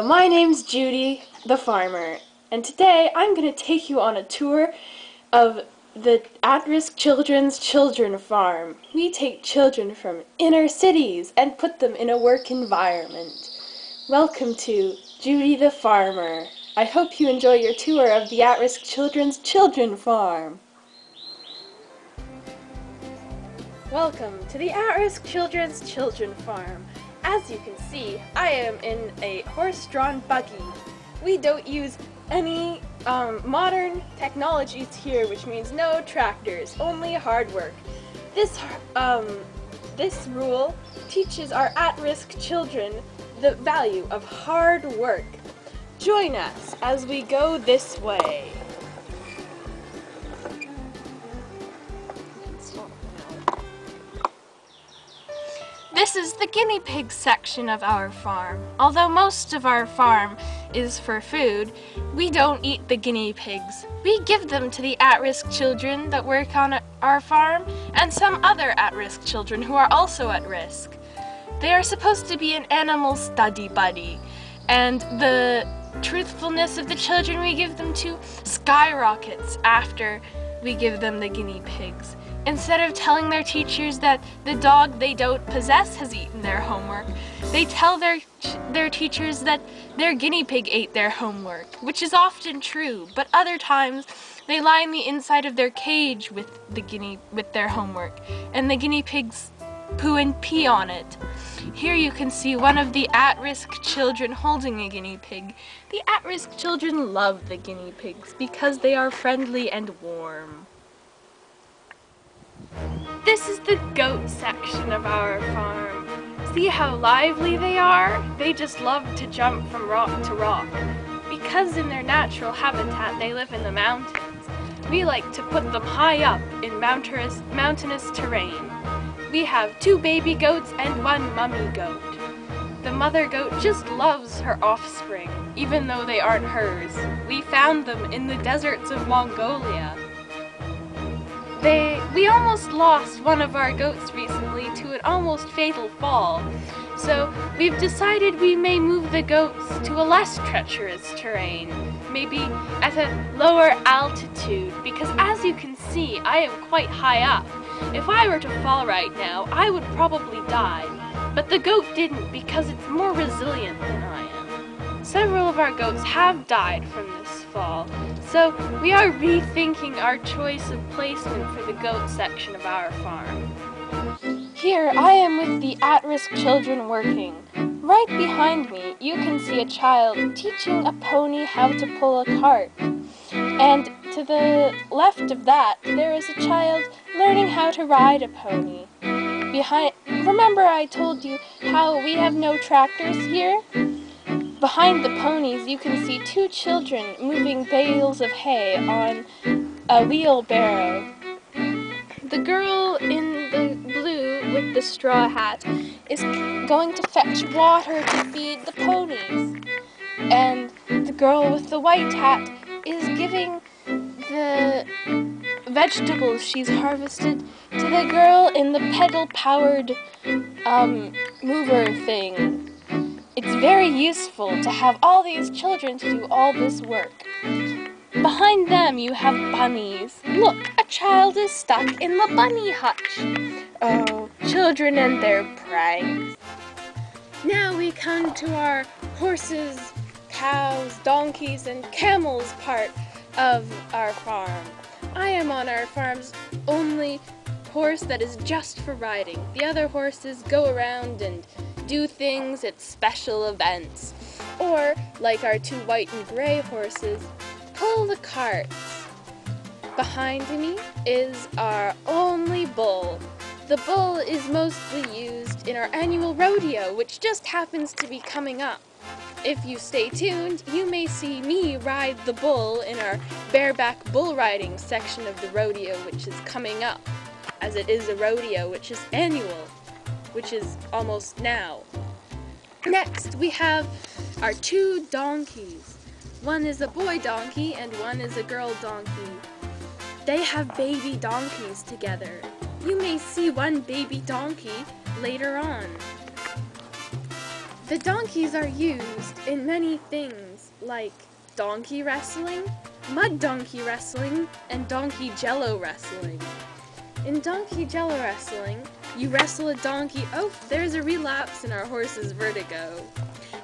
my name's Judy the Farmer, and today I'm going to take you on a tour of the at-risk children's children farm. We take children from inner cities and put them in a work environment. Welcome to Judy the Farmer. I hope you enjoy your tour of the at-risk children's children farm. Welcome to the at-risk children's children farm. As you can see, I am in a horse-drawn buggy. We don't use any modern technologies here, which means no tractors, only hard work. This rule teaches our at-risk children the value of hard work. Join us as we go this way. This is the guinea pig section of our farm. Although most of our farm is for food, we don't eat the guinea pigs. We give them to the at-risk children that work on our farm and some other at-risk children who are also at risk. They are supposed to be an animal study buddy, and the truthfulness of the children we give them to skyrockets after we give them the guinea pigs. Instead of telling their teachers that the dog they don't possess has eaten their homework, they tell their teachers that their guinea pig ate their homework, which is often true, but other times they line the inside of their cage with their homework, and the guinea pigs poo and pee on it. Here you can see one of the at-risk children holding a guinea pig. The at-risk children love the guinea pigs because they are friendly and warm. This is the goat section of our farm. See how lively they are? They just love to jump from rock to rock. Because in their natural habitat they live in the mountains, we like to put them high up in mountainous terrain. We have 2 baby goats and 1 mummy goat. The mother goat just loves her offspring, even though they aren't hers. We found them in the deserts of Mongolia. We almost lost one of our goats recently to an almost fatal fall, so we've decided we may move the goats to a less treacherous terrain, maybe at a lower altitude, because as you can see, I am quite high up. If I were to fall right now, I would probably die, but the goat didn't because it's more resilient than I am. Several of our goats have died from this fall, so we are rethinking our choice of placement for the goat section of our farm. Here I am with the at-risk children working. Right behind me you can see a child teaching a pony how to pull a cart. And to the left of that there is a child learning how to ride a pony. Remember I told you how we have no tractors here? Behind the ponies, you can see 2 children moving bales of hay on a wheelbarrow. The girl in the blue with the straw hat is going to fetch water to feed the ponies. And the girl with the white hat is giving the vegetables she's harvested to the girl in the pedal-powered mover thing. It's very useful to have all these children to do all this work. Behind them you have bunnies. Look, a child is stuck in the bunny hutch. Oh, children and their pranks. Now we come to our horses, cows, donkeys, and camels part of our farm. I am on our farm's only horse that is just for riding. The other horses go around and do things at special events, or, like our 2 white and gray horses, pull the carts. Behind me is our only bull. The bull is mostly used in our annual rodeo, which just happens to be coming up. If you stay tuned, you may see me ride the bull in our bareback bull riding section of the rodeo, which is coming up, as it is a rodeo which is annual, which is almost now. Next, we have our 2 donkeys. One is a boy donkey and one is a girl donkey. They have baby donkeys together. You may see one baby donkey later on. The donkeys are used in many things like donkey wrestling, mud donkey wrestling, and donkey jello wrestling. In donkey jello wrestling, you wrestle a donkey. Oh, there's a relapse in our horse's vertigo.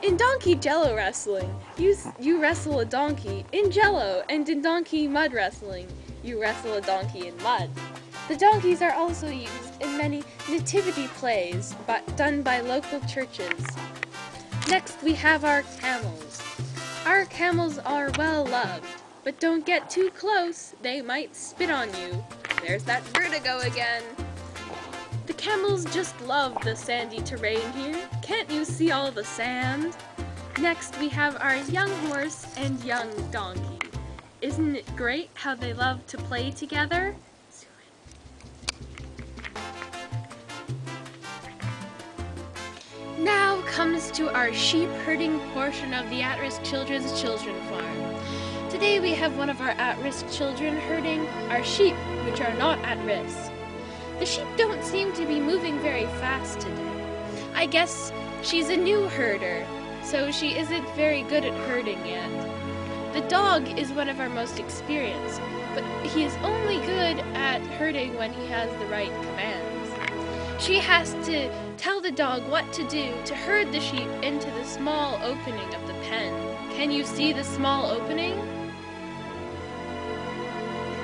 In donkey jello wrestling, you wrestle a donkey in jello, and in donkey mud wrestling, you wrestle a donkey in mud. The donkeys are also used in many nativity plays done by local churches. Next, we have our camels. Our camels are well loved, but don't get too close, they might spit on you. There's that vertigo again. The camels just love the sandy terrain here. Can't you see all the sand? Next, we have our young horse and young donkey. Isn't it great how they love to play together? Now comes to our sheep herding portion of the At-Risk Children's Children Farm. Today we have one of our at-risk children herding our sheep, which are not at risk. The sheep don't seem to be moving very fast today. I guess she's a new herder, so she isn't very good at herding yet. The dog is one of our most experienced, but he is only good at herding when he has the right commands. She has to tell the dog what to do to herd the sheep into the small opening of the pen. Can you see the small opening?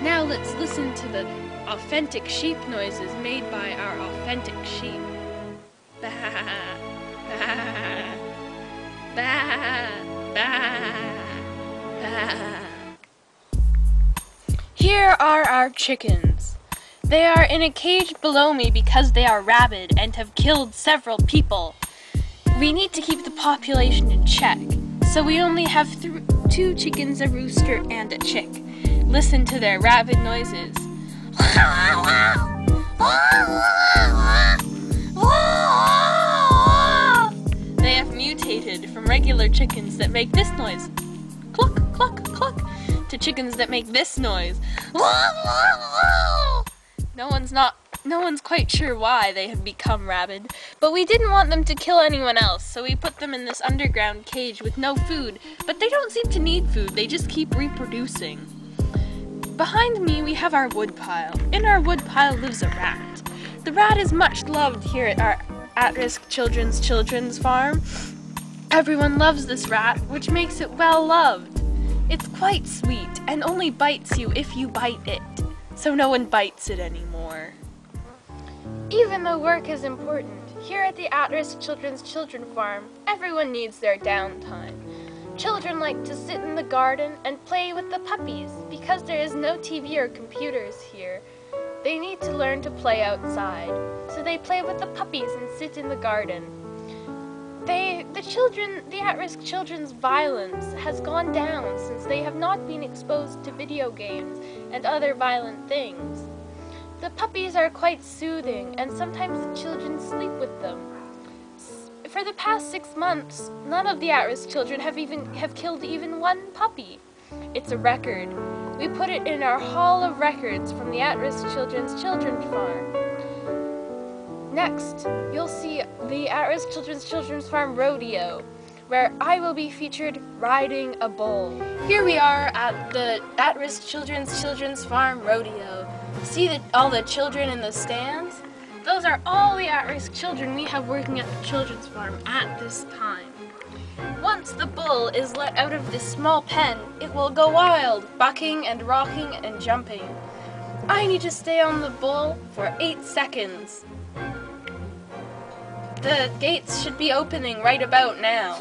Now let's listen to the authentic sheep noises made by our authentic sheep. Bah, bah, bah, bah, bah. Here are our chickens. They are in a cage below me because they are rabid and have killed several people. We need to keep the population in check, so we only have 2 chickens, a rooster, and a chick. Listen to their rabid noises. They have mutated from regular chickens that make this noise, cluck, cluck, cluck, to chickens that make this noise. No one's quite sure why they have become rabid, but we didn't want them to kill anyone else, so we put them in this underground cage with no food, but they don't seem to need food, they just keep reproducing. Behind me we have our woodpile. In our woodpile lives a rat. The rat is much loved here at our At-Risk Children's Farm. Everyone loves this rat, which makes it well loved. It's quite sweet and only bites you if you bite it, so no one bites it anymore. Even though work is important, here at the At-Risk Children Farm, everyone needs their downtime. Children like to sit in the garden and play with the puppies. Because there is no TV or computers here, they need to learn to play outside. So they play with the puppies and sit in the garden. The at-risk children's violence has gone down since they have not been exposed to video games and other violent things. The puppies are quite soothing, and sometimes the children sleep with them. For the past 6 months, none of the at-risk children have killed even one puppy. It's a record. We put it in our Hall of Records from the At-Risk Children's Farm. Next, you'll see the At-Risk Children's Farm Rodeo, where I will be featured riding a bull. Here we are at the At-Risk Children's Farm Rodeo. See all the children in the stands? Those are all the at-risk children we have working at the children's farm at this time. Once the bull is let out of this small pen, it will go wild, bucking and rocking and jumping. I need to stay on the bull for 8 seconds. The gates should be opening right about now.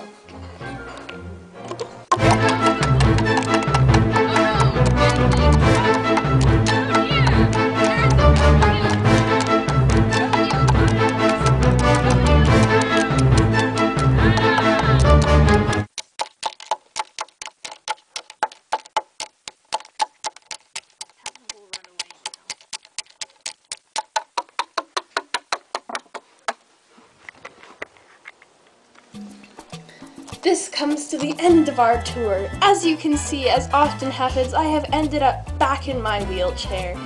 This comes to the end of our tour. As you can see, as often happens, I have ended up back in my wheelchair.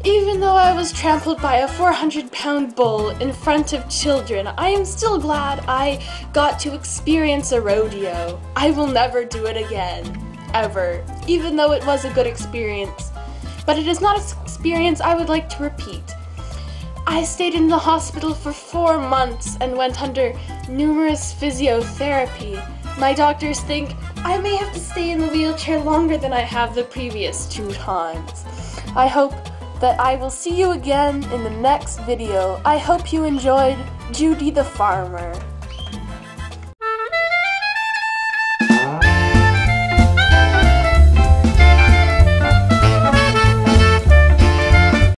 Even though I was trampled by a 400-pound bull in front of children, I am still glad I got to experience a rodeo. I will never do it again, ever, even though it was a good experience. But it is not an experience I would like to repeat. I stayed in the hospital for 4 months and went under numerous physiotherapy. My doctors think I may have to stay in the wheelchair longer than I have the previous 2 times. I hope that I will see you again in the next video. I hope you enjoyed Judy the Farmer.